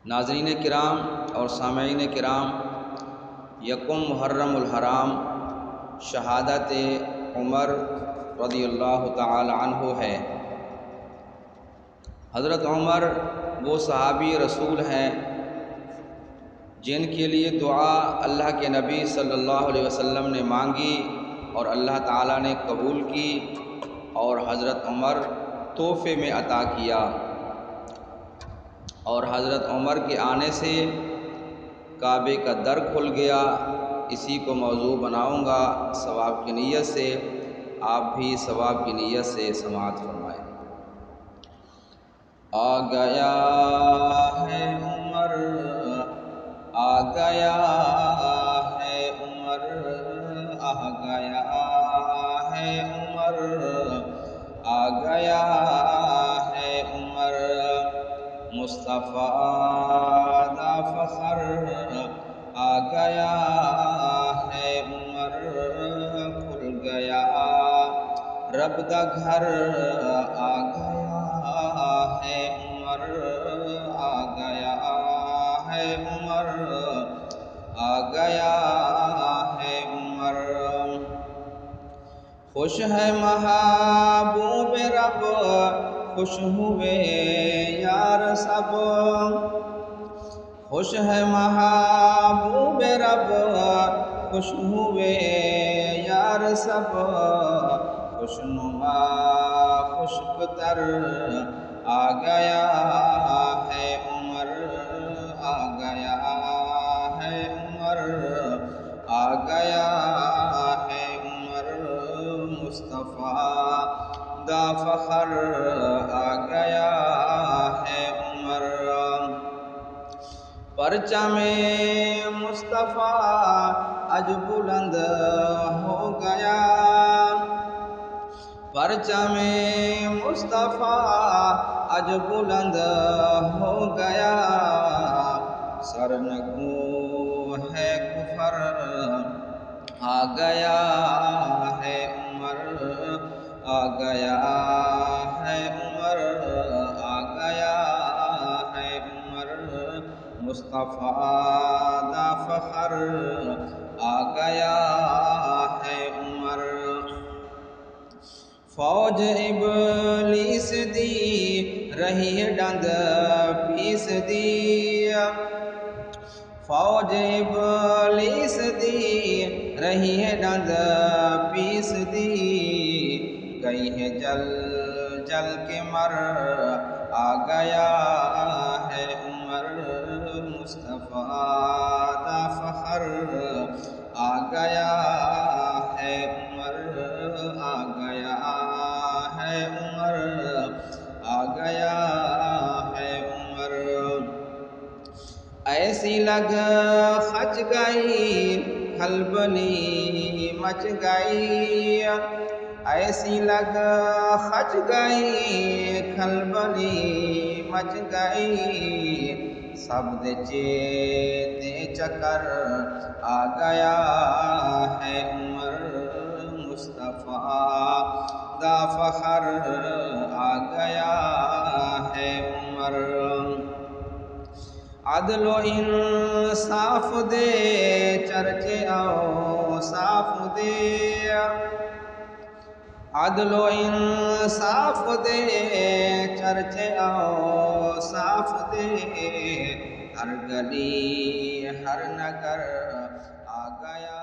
ناظرین کرام اور سامعین کرام، یکم محرم الحرام شہادت عمر رضی اللہ تعالی عنہ ہے۔ حضرت عمر وہ صحابی رسول ہیں جن کے لیے دعا اللہ کے نبی صلی اللہ علیہ وسلم نے مانگی اور اللہ تعالیٰ نے قبول کی اور حضرت عمر تحفے میں عطا کیا، اور حضرت عمر کے آنے سے کعبے کا در کھل گیا۔ اسی کو موضوع بناؤں گا ثواب کی نیت سے، آپ بھی ثواب کی نیت سے سماعت فرمائیں۔ آ گیا ہے عمر، آ گیا ہے عمر، آ گیا ہے عمر، آ گیا ہے عمر، مصطفیٰ دا فخر آ گیا ہے عمر، کھل گیا رب دا گھر آ گیا ہے عمر، آ گیا ہے عمر، آ گیا ہے عمر۔ خوش ہے محبوب رب، خوش ہوئے یار سب، خوش ہے محبوب رب، خوش ہوئے یار سب، خوشنما خشک تر آ گیا ہے عمر، آ گیا ہے عمر، آ گیا ہے عمر، مصطفیٰ دا فخر آ گیا ہے عمر۔ پرچم مصطفیٰ اج بلند ہو گیا، پرچم مصطفیٰ اج بلند ہو گیا، سرنگوں ہے کفر آ گیا ہے عمر، آ گیا ہے عمر، آ گیا ہے عمر، مصطفیٰ دا فخر آ گیا ہے عمر۔ فوج ابلیس دی رہی ڈند پیس دی، فوج ابلیس دی رہی ڈند پیس دی، گئی ہے جل جل کے مر آ گیا ہے عمر، مصطفیٰ دا فخر آ گیا ہے عمر، آ گیا ہے عمر، آ گیا ہے عمر۔ ایسی لگ خچ گئی کھلبلی مچ گئی، ایسی لگ خچ گئی کھلبلی مچ گئی، سب دے چیتے چکر آ گیا ہے عمر، مصطفیٰ دا فخر آ گیا ہے عمر۔ عدل و انصاف دے چرچے اوصاف دے، عدل و انصاف دے چرچے اوصاف دے، ہر گلی ہر نگر آ گیا